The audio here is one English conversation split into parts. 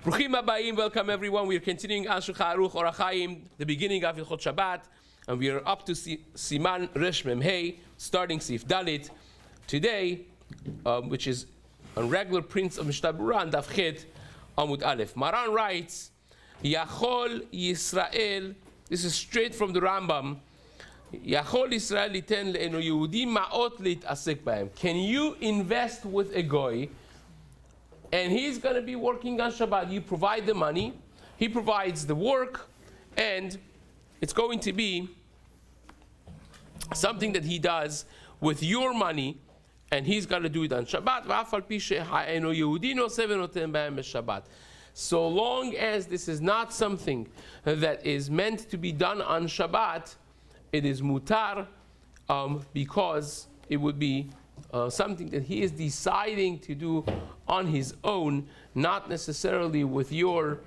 Bruchim Habayim, welcome everyone. We are continuing on Shulchan Aruch Orach Chaim, the beginning of Hilchot Shabbat, and we are up to Siman Resh Mem Hey, starting Seif Dalit today, which is on regular prints of Mishnah Berura and Daf Chet Amud Aleph. Maran writes, Yachol Yisrael. This is straight from the Rambam. Yachol Yisrael liten le'enu Yehudi ma'ot lit'asek b'hem. Can you invest with a goy? And he's going to be working on Shabbat. You provide the money, he provides the work, and it's going to be something that he does with your money, and he's going to do it on Shabbat. So long as this is not something that is meant to be done on Shabbat, it is mutar, because it would be something that he is deciding to do on his own, not necessarily with your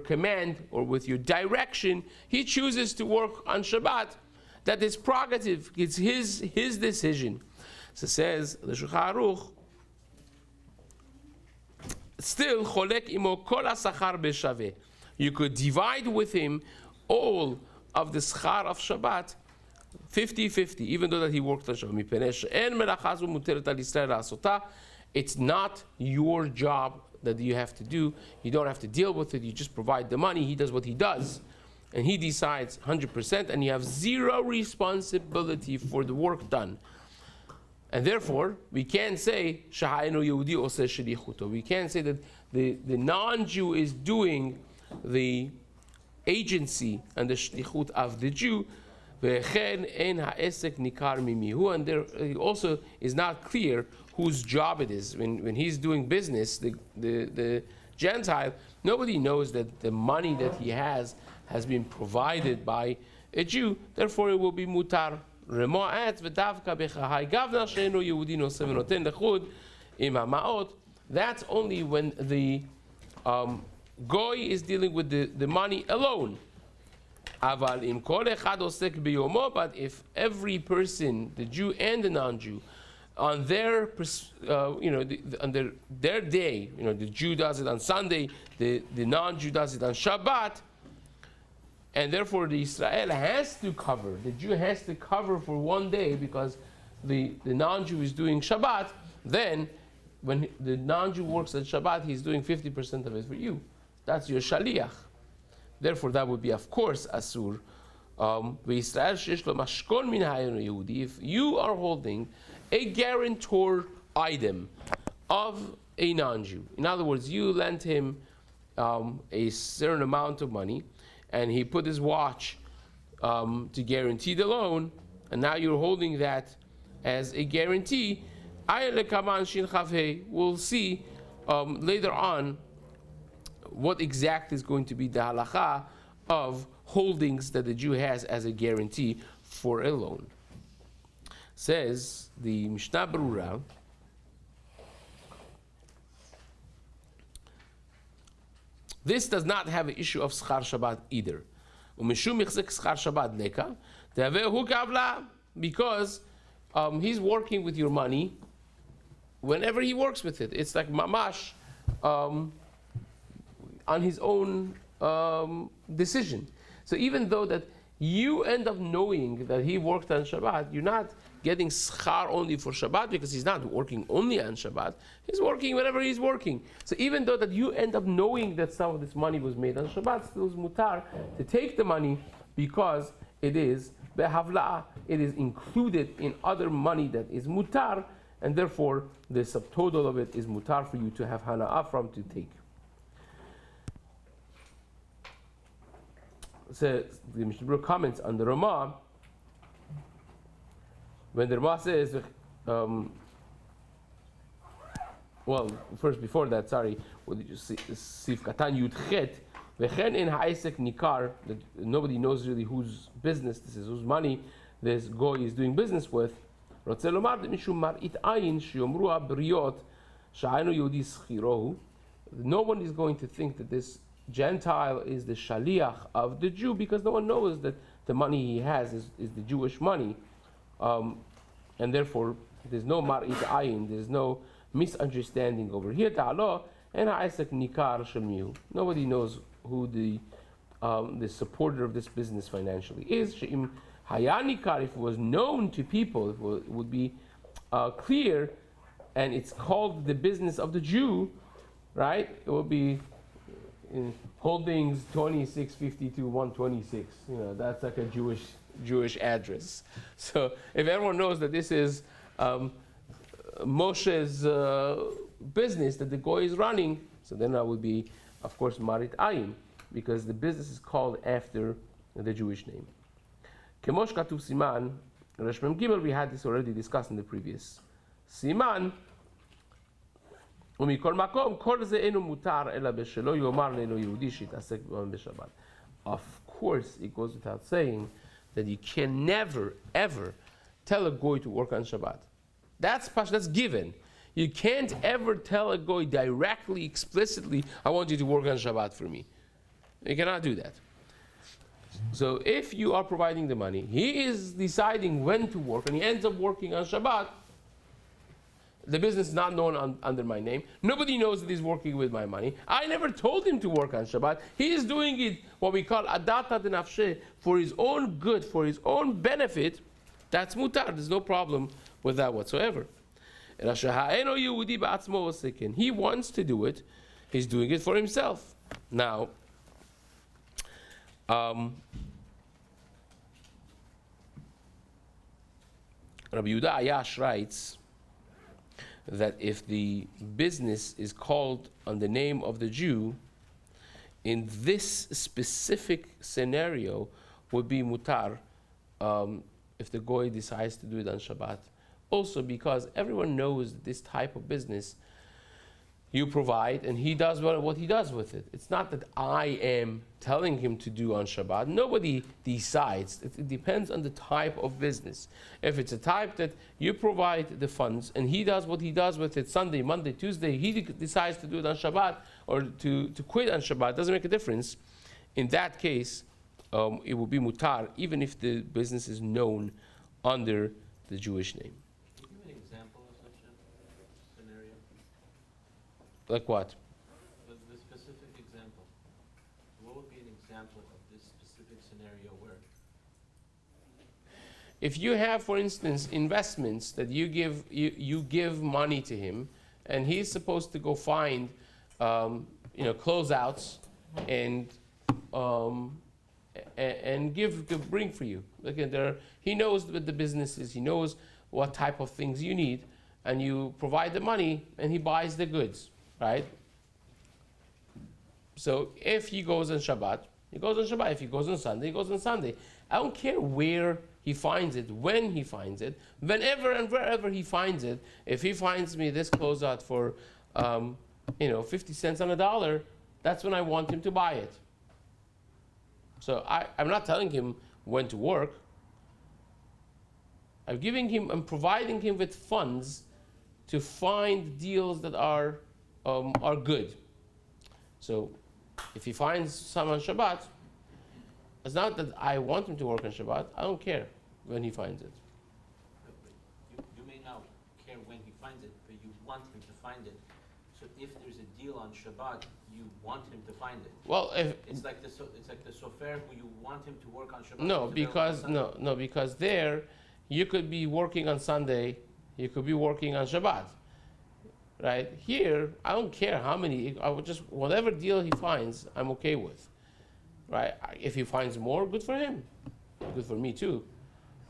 command or with your direction. He chooses to work on Shabbat. That is prerogative. It's his decision. So says the Shulchan Aruch. Still, cholek imo kol hasachar beshaveh. You could divide with him all of the schar of Shabbat, 50-50, even though that he worked on Shabbat. It's not your job that you have to do. You don't have to deal with it. You just provide the money. He does what he does, and he decides 100%, and you have zero responsibility for the work done. And therefore, we can't say Shahayenu Yehudi oseh shelichuto. We can't say that the non-Jew is doing the agency and the shlichut of the Jew. And there also is not clear whose job it is. When he's doing business, the Gentile, nobody knows that the money that he has been provided by a Jew. Therefore, it will be mutar. That's only when the goy is dealing with the money alone. But if every person, the Jew and the non-Jew, on their under their day, the Jew does it on Sunday, the non-Jew does it on Shabbat, and therefore the Israel has to cover, the Jew has to cover for one day because the non-Jew is doing Shabbat. Then when the non-Jew works at Shabbat, he's doing 50% of it for you. That's your shaliach. Therefore, that would be, of course, asur. If you are holding a guarantor item of a non-Jew, in other words, you lent him a certain amount of money, and he put his watch to guarantee the loan, and now you're holding that as a guarantee. We'll see later on what exactly is going to be the halacha of holdings that the Jew has as a guarantee for a loan. Says the Mishnah Berura, this does not have an issue of schar Shabbat either. Because he's working with your money whenever he works with it. It's like mamash, on his own decision. So even though that you end up knowing that he worked on Shabbat, you're not getting schar only for Shabbat because he's not working only on Shabbat. He's working whenever he's working. So even though that you end up knowing that some of this money was made on Shabbat, still is mutar to take the money because it is behavla, it is included in other money that is mutar, and therefore the subtotal of it is mutar for you to have hana'ah from to take. So the Mishnah comments on the Rama, when the Rama says, well, first before that, sorry, what did you see? Sif Katan Yud Chet, Vechen in Ha'isek Nikar, that nobody knows really whose business this is, whose money this goy is doing business with. Rotze lomar mishum mar'it ayin sheyomru ha'briot sha'aynu Yehudi schirohu. No one is going to think that this Gentile is the shaliach of the Jew because no one knows that the money he has is the Jewish money, and therefore there's no mar'it ayin, there's no misunderstanding over here. Ta'alo And Isaac Nikar Shemiu. Nobody knows who the supporter of this business financially is. She'im Hayanikar, if it was known to people, it would be clear, and it's called the business of the Jew, right? It would be in Holdings 2652 126. That's like a Jewish address. So if everyone knows that this is Moshe's business that the goy is running, so then I would be, of course, Marit Ayin, because the business is called after the Jewish name. Kemosh Katuv Siman, Resh Mem Gimel, we had this already discussed in the previous Siman. ומכל מקום, כל זה אינו מותר אלא בשלא יאמר לאינו יהודי שיתעסק בו בשבת. Of course, it goes without saying that you can never, ever tell a goy to work on Shabbat. That's given. You can't ever tell a goy directly, explicitly, I want you to work on Shabbat for me. You cannot do that. So if you are providing the money, he is deciding when to work, and he ends up working on Shabbat. The business is not known under my name. Nobody knows that he's working with my money. I never told him to work on Shabbat. He is doing it, what we call adata de nafshe, for his own good, for his own benefit. That's mutar. There's no problem with that whatsoever. He wants to do it. He's doing it for himself. Now, Rabbi Yehuda Ayash writes that if the business is called on the name of the Jew, in this specific scenario would be mutar if the goy decides to do it on Shabbat. Also because everyone knows that this type of business you provide, and he does what he does with it. It's not that I am telling him to do on Shabbat. Nobody decides. It depends on the type of business. If it's a type that you provide the funds, and he does what he does with it Sunday, Monday, Tuesday, he decides to do it on Shabbat, or to quit on Shabbat, doesn't make a difference. In that case, it will be mutar, even if the business is known under the Jewish name. Like what? The specific example. What would be an example of this specific scenario where? If you have, for instance, investments that you give money to him, and he's supposed to go find, closeouts and bring for you. Look at there. He knows what the business is. He knows what type of things you need, and you provide the money, and he buys the goods. Right? So if he goes on Shabbat, he goes on Shabbat. If he goes on Sunday, he goes on Sunday. I don't care where he finds it, when he finds it, whenever and wherever he finds it. If he finds me this closeout for 50 cents on a dollar, that's when I want him to buy it. So I'm not telling him when to work. I'm providing him with funds to find deals that are good. So if he finds some on Shabbat, it's not that I want him to work on Shabbat. I don't care when he finds it. You may not care when he finds it, but you want him to find it. So if there's a deal on Shabbat, you want him to find it. Well, it's like the sofer who you want him to work on Shabbat. Because there you could be working on Sunday, you could be working on Shabbat. Right here, I don't care how many. I would just whatever deal he finds, I'm okay with. Right? If he finds more, good for him. Good for me too.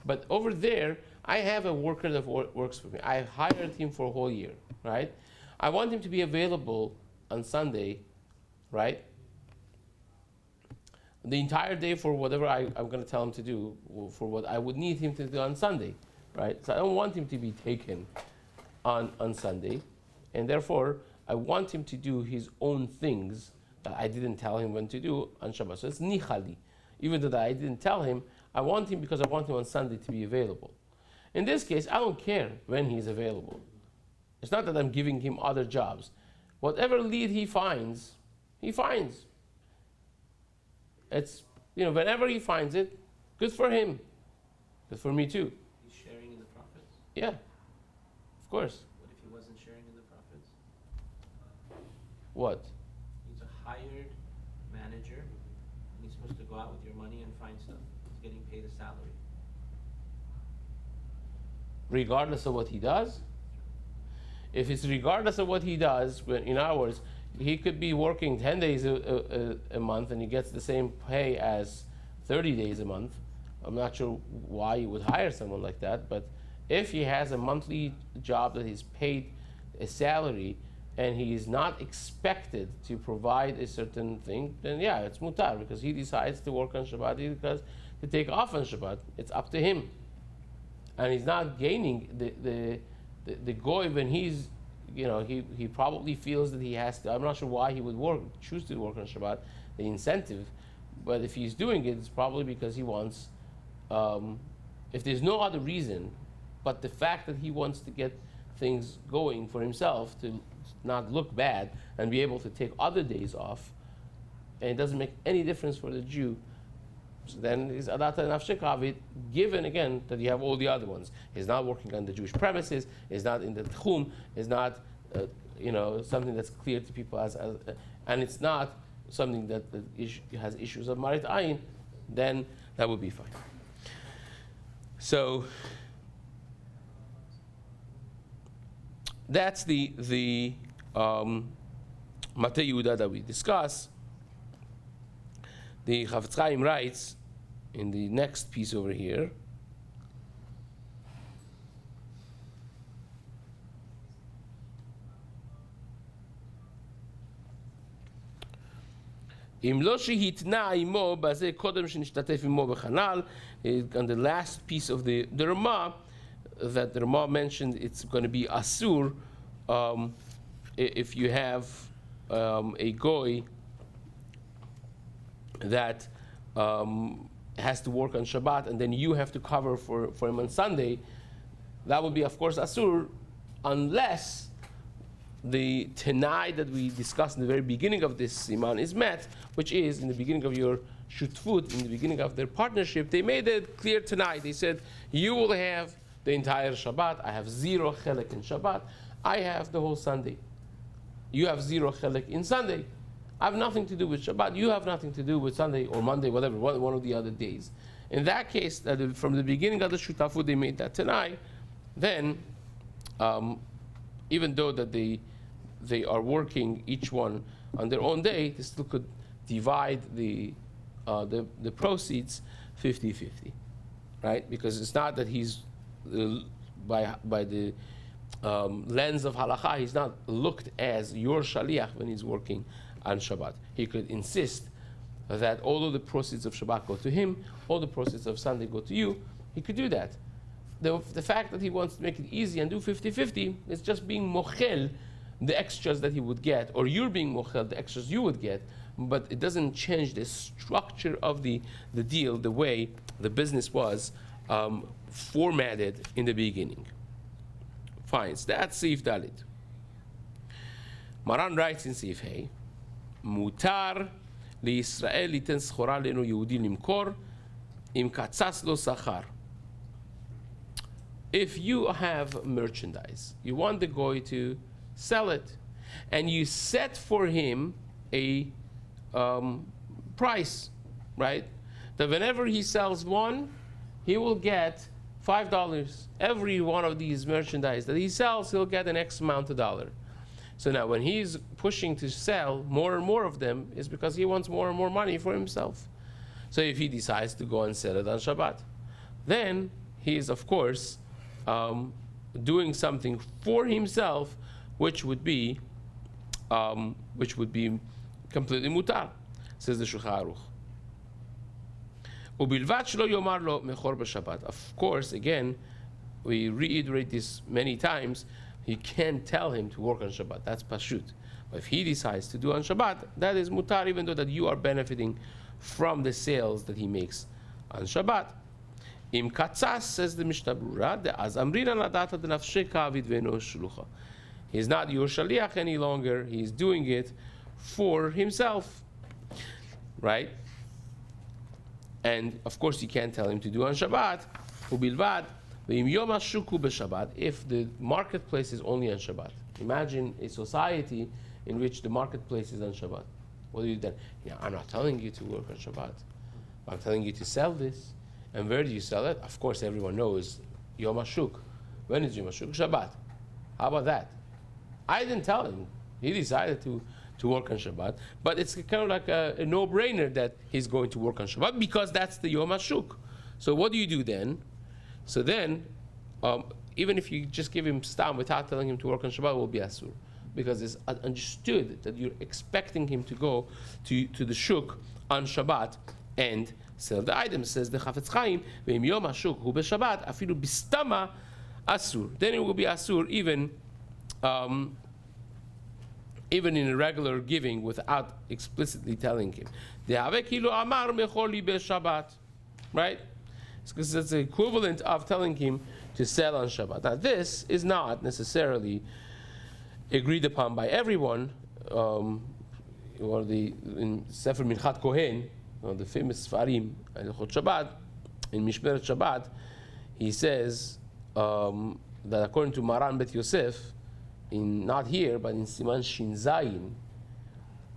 But over there, I have a worker that works for me. I hired him for a whole year. Right? I want him to be available on Sunday. Right? The entire day for whatever I'm going to tell him to do, for what I would need him to do on Sunday. Right? So I don't want him to be taken on Sunday. And therefore, I want him to do his own things that I didn't tell him when to do on Shabbat. So it's nichali. Even though that I didn't tell him, I want him because I want him on Sunday to be available. In this case, I don't care when he's available. It's not that I'm giving him other jobs. Whatever lead he finds, he finds. It's, whenever he finds it, good for him. Good for me too. He's sharing in the profits? Yeah, of course. What? He's a hired manager, and he's supposed to go out with your money and find stuff. He's getting paid a salary. Regardless of what he does? If it's regardless of what he does, in other words, he could be working 10 days a month and he gets the same pay as 30 days a month. I'm not sure why you would hire someone like that, but if he has a monthly job that he's paid a salary and he is not expected to provide a certain thing, then yeah, it's mutar, because he decides to work on Shabbat, because to take off on Shabbat, it's up to him. And he's not gaining the goy when he's, he probably feels that he has to. I'm not sure why he would choose to work on Shabbat, the incentive, but if he's doing it, it's probably because he wants, if there's no other reason, but the fact that he wants to get things going for himself to not look bad and be able to take other days off, and it doesn't make any difference for the Jew, so then is adata nafshekavid, given again that you have all the other ones. He's not working on the Jewish premises, he's not in the tchum, is not something that's clear to people and it's not something that has issues of marit ayin, then that would be fine. So that's the Matei Yehuda that we discuss. The Chafetz Chaim writes in the next piece over here, on the last piece of the Rama, that the Rama mentioned, it's going to be asur if you have a goy that has to work on Shabbat and then you have to cover for him on Sunday. That would be, of course, asur, unless the tenai that we discussed in the very beginning of this Siman is met, which is in the beginning of your shutfut, in the beginning of their partnership, they made it clear tonight. They said, you will have the entire Shabbat. I have 0 chelek in Shabbat. I have the whole Sunday. You have 0 chelek in Sunday. I have nothing to do with Shabbat. You have nothing to do with Sunday or Monday, whatever, one of the other days. In that case, from the beginning of the shutafut, they made that tonight. Then, even though that they are working each one on their own day, they still could divide the proceeds 50-50, right? Because it's not that he's by the lens of halakha, he's not looked as your shaliach when he's working on Shabbat. He could insist that all of the proceeds of Shabbat go to him, all the proceeds of Sunday go to you. He could do that. The fact that he wants to make it easy and do 50-50 is just being mochel the extras that he would get, or you're being mochel the extras you would get, but it doesn't change the structure of the deal, the way the business was formatted in the beginning. Fine, so that's Seif Dalit. Maran writes in Seif Hey, Mutar לישראל ליתן סחורה לנו יהודי למכור אם קצץ לו שכר. If you have merchandise, you want the goy to sell it, and you set for him a price, right? That whenever he sells one, he will get $5. Every one of these merchandise that he sells, he'll get an X amount of dollar. So now when he's pushing to sell more and more of them, is because he wants more and more money for himself. So if he decides to go and sell it on Shabbat, then he is, of course, doing something for himself, which would be completely mutar, says the Shulchan Aruch. ובלבד שלא יאמר לו מכור בשבת. Of course, again, we reiterate this many times, he can't tell him to work on Shabbat. That's pashut. But if he decides to do on Shabbat, that is mutar, even though that you are benefiting from the sales that he makes on Shabbat. Im katzas, says the Mishna Berura, de'az amrina ladata denafsheka avid ve'eno shlucha. He's not your shaliach any longer. He's doing it for himself, right? And of course, you can't tell him to do on Shabbat. Ubilvad ve'im yom hashuku b'Shabbat. If the marketplace is only on Shabbat, imagine a society in which the marketplace is on Shabbat. What do you do then? Yeah, I'm not telling you to work on Shabbat. I'm telling you to sell this. And where do you sell it? Of course, everyone knows Yom HaShuk. When is Yom HaShuk? Shabbat. How about that? I didn't tell him. He decided to work on Shabbat. But it's kind of like a no-brainer that he's going to work on Shabbat because that's the Yom HaShuk. So what do you do then? So then, even if you just give him stam without telling him to work on Shabbat, it will be asur. Because it's understood that you're expecting him to go to the shuk on Shabbat and sell the item. Says the Chafetz Chaim, "Ve'im yom hashuk hu b'Shabbat afilu bistama asur." Then it will be asur even in a regular giving without explicitly telling him. De'haveh kilu amar mecholi b'Shabbat, right? Because it's the equivalent of telling him to sell on Shabbat. Now this is not necessarily agreed upon by everyone. In Sefer Minchat Kohen, the famous Sfarim, Hilchot Shabbat, in Mishmeret Shabbat, he says that according to Maran Bet Yosef, not here, but in Siman Shin Zayin,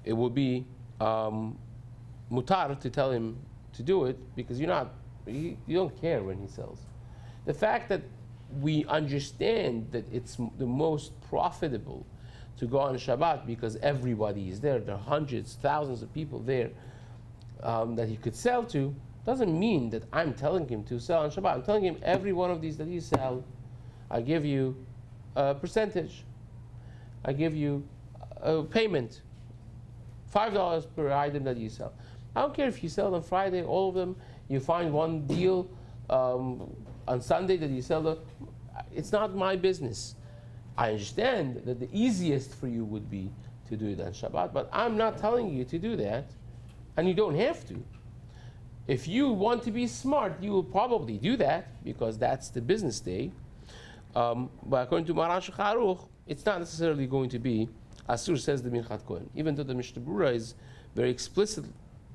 it will be mutar to tell him to do it because you don't care when he sells. The fact that we understand that it's the most profitable to go on Shabbat because everybody is there. There are hundreds, thousands of people there that he could sell to. Doesn't mean that I'm telling him to sell on Shabbat. I'm telling him every one of these that you sell, I give you a percentage. I give you a payment, $5 per item that you sell. I don't care if you sell on Friday, all of them. You find one deal on Sunday that you sell them. It's not my business. I understand that the easiest for you would be to do it on Shabbat, but I'm not telling you to do that, and you don't have to. If you want to be smart, you will probably do that because that's the business day. But according to Maran Shulchan Aruch, it's not necessarily going to be asur, says the Minchat Kohen. Even though the Mishnah Berura is very explicit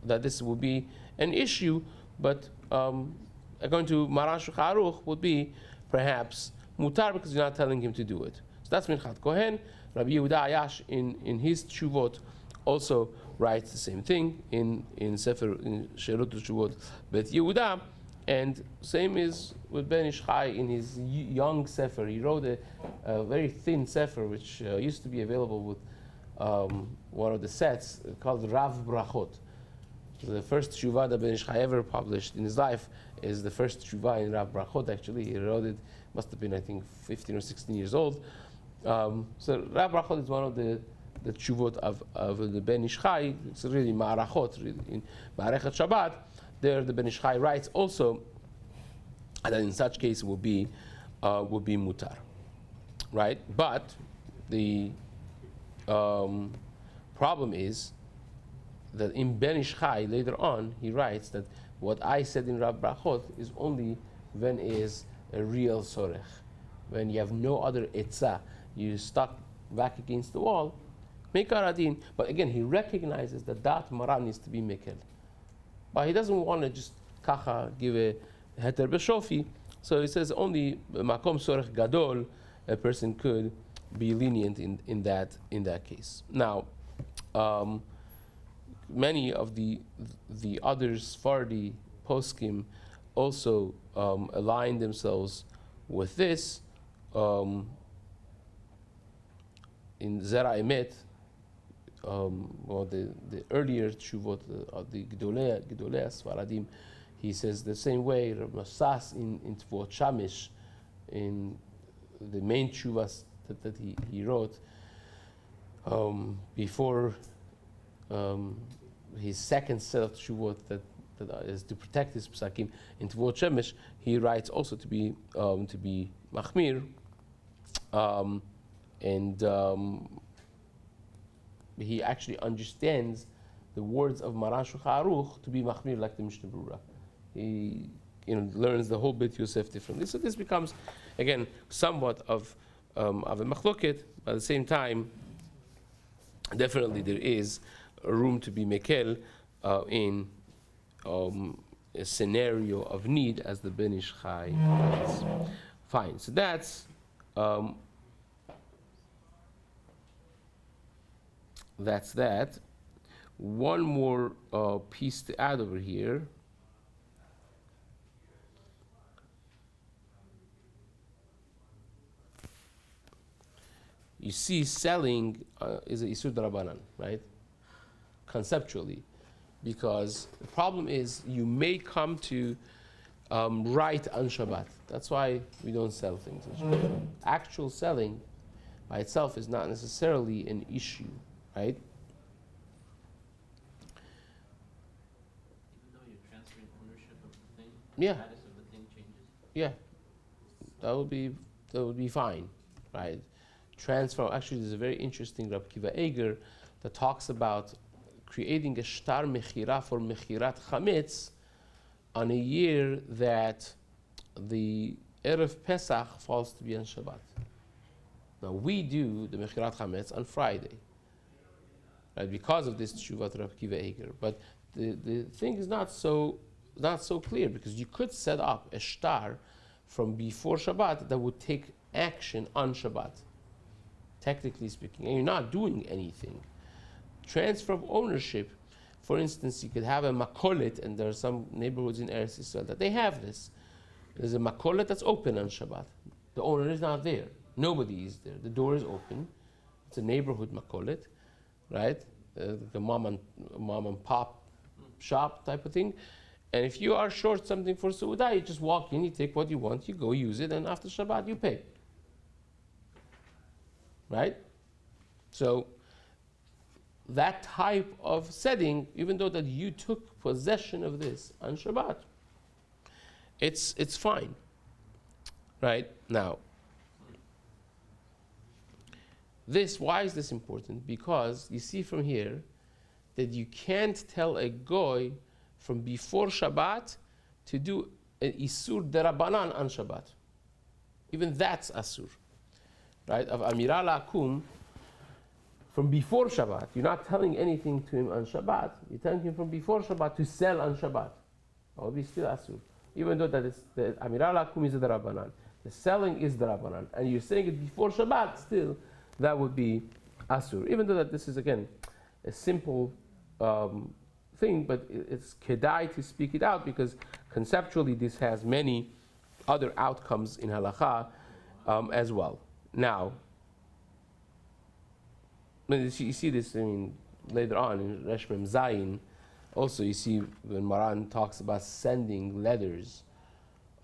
that this will be an issue, but according to Maran Shulchan Aruch, would be perhaps mutar because you're not telling him to do it. So that's Minchat Kohen. Rabbi Yehuda Ayash in his Tshuvot also writes the same thing in Sefer in Sherut Tshuvot Bet Yehuda, and same is with Ben Ish Chai in his young Sefer. He wrote a very thin Sefer which used to be available with one of the sets called Rav Brachot. The first Tshuvah that Ben Ish Chai ever published in his life is the first Tshuvah in Rav Brachot. Actually, he wrote it, must have been I think 15 or 16 years old. So Rav Brachot is one of the Tshuvot of the Ben Ish Chai. It's really Ma'arachot, really, in Ma'arechet Shabbat. There the Ben Ish Chai writes also that in such case would be mutar, right? But the problem is that in Ben Ish Chai later on he writes that what I said in Rav Brachot is only when is a real sorech, when you have no other etzah, you stuck back against the wall, make aradin. But again, he recognizes that Maran needs to be mekel. But he doesn't want to just kacha give a heter b'shofi. So he says only makom sorech gadol a person could be lenient in that case. Now, many of the other Sephardi poskim also align themselves with this. In Zera Emet, or the earlier Tshuvot of the Gedolei Sfaradim, he says the same way. Rav Masas in Tvot Shamish, in the main Tshuvas that he wrote before his second set of Tshuvot that is to protect his Psakim in Tvot Shamish, he writes also to be Machmir, and he actually understands the words of Maran Shulchan Aruch to be machmir like the Mishnah Berura. He learns the whole Beit Yosef differently. So this becomes, again, somewhat of a machloket, but at the same time, definitely there is a room to be mekel in a scenario of need, as the Ben Ish Chai writes. Fine, so that's that's that. One more piece to add over here. You see, selling is a Isur Darabanan, right? Conceptually. Because the problem is you may come to write on Shabbat. That's why we don't sell things on Shabbat. Actual selling by itself is not necessarily an issue, right? Even though you're transferring ownership of the thing, Yeah. the status of the thing changes. Yeah, that would be fine, right? Transfer. Actually, there's a very interesting Rab Kiva Eger that talks about creating a shtar mechira for mechirat chametz on a year that the Erev Pesach falls to be on Shabbat. Now we do the mechirat chametz on Friday, right? Because of this tshuvat Rab Kiva Eger. But the thing is not so clear, because you could set up a shtar from before Shabbat that would take action on Shabbat, technically speaking, and you're not doing anything. Transfer of ownership, for instance, you could have a makolet, and there are some neighborhoods in Eretz Yisrael that they have this. There's a makolet that's open on Shabbat. The owner is not there. Nobody is there. The door is open. It's a neighborhood makolet, right? The mom and pop shop type of thing. And if you are short something for Su'udah, you just walk in, you take what you want, you go use it, and after Shabbat you pay. Right? So that type of setting, even though that you took possession of this on Shabbat, it's fine. Right? Now, why is this important? Because you see from here that you can't tell a goy from before Shabbat to do an Isur Derabanan on Shabbat. Even that's Asur. Right? Of Amira La'akum, from before Shabbat, you're not telling anything to him on Shabbat, you're telling him from before Shabbat to sell on Shabbat. That would be still Asur. Even though that is the Amira La'akum is the Derabanan. The selling is Derabanan. And you're saying it before Shabbat, still, that would be Asur. Even though that this is, again, a simple thing, but it's kedai to speak it out, because conceptually this has many other outcomes in halakha as well. Now, you see this, later on in Resh Mem Zayin. Also, you see when Maran talks about sending letters,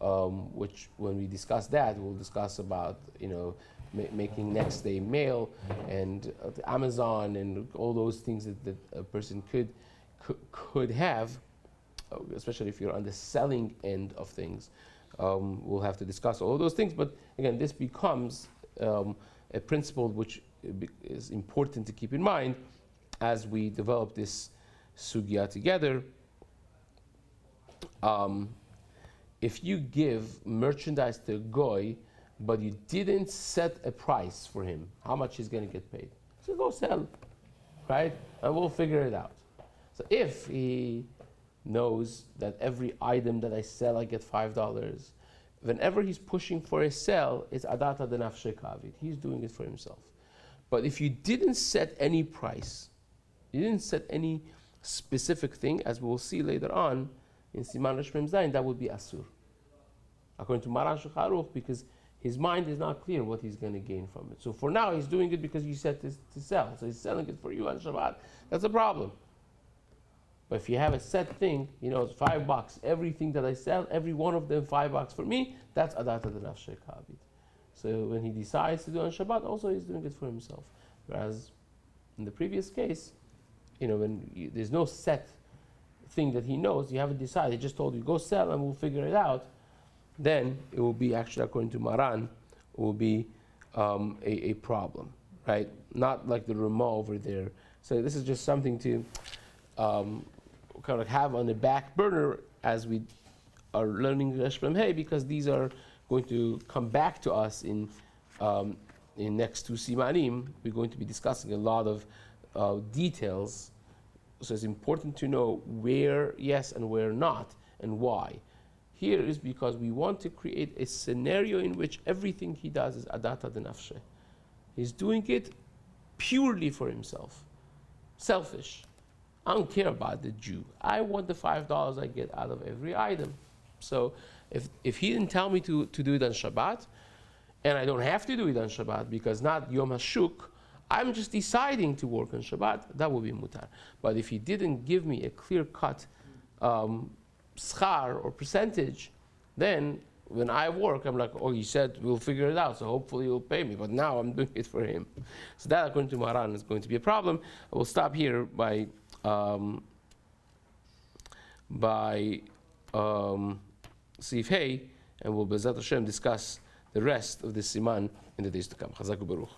which when we discuss that, we'll discuss about making next day mail and Amazon and all those things that a person could have, especially if you're on the selling end of things. We'll have to discuss all those things. But again, this becomes a principle which is important to keep in mind as we develop this sugya together. If you give merchandise to a goy, but you didn't set a price for him, how much he's going to get paid, so go sell, right? And we'll figure it out. So if he knows that every item that I sell, I get $5, whenever he's pushing for a sell, it's adata denafshe kavit. He's doing it for himself. But if you didn't set any price, you didn't set any specific thing, as we'll see later on in Siman Resh Mem Zayin, that would be asur, according to Maran Shulchan Aruch, because his mind is not clear what he's going to gain from it. So for now, he's doing it because you said to sell. So he's selling it for you on Shabbat. That's a problem. But if you have a set thing, it's $5. Everything that I sell, every one of them $5 for me, that's adata denafshe kavit. So when he decides to do on Shabbat, also he's doing it for himself. Whereas in the previous case, there's no set thing that he knows, you haven't decided, he just told you, go sell and we'll figure it out, then it will be, actually according to Maran, it will be a problem, right? Not like the Rama over there. So this is just something to kind of have on the back burner as we are learning Resh Mem Hey, because these are going to come back to us in next two Simanim. We're going to be discussing a lot of details. So it's important to know where yes and where not, and why. Here is because we want to create a scenario in which everything he does is adata denafshe. He's doing it purely for himself. selfish. I don't care about the Jew. I want the $5 I get out of every item. So if he didn't tell me to do it on Shabbat, and I don't have to do it on Shabbat because not Yom HaShuk, I'm just deciding to work on Shabbat, that would be mutar. But if he didn't give me a clear-cut schar or percentage, then when I work, I'm like, oh, he said we'll figure it out, so hopefully he'll pay me. But now I'm doing it for him. So that, according to Maran, is going to be a problem. I will stop here by Seif Hey, and we'll Bezat Hashem discuss the rest of the Siman in the days to come. Chazak u'Baruch.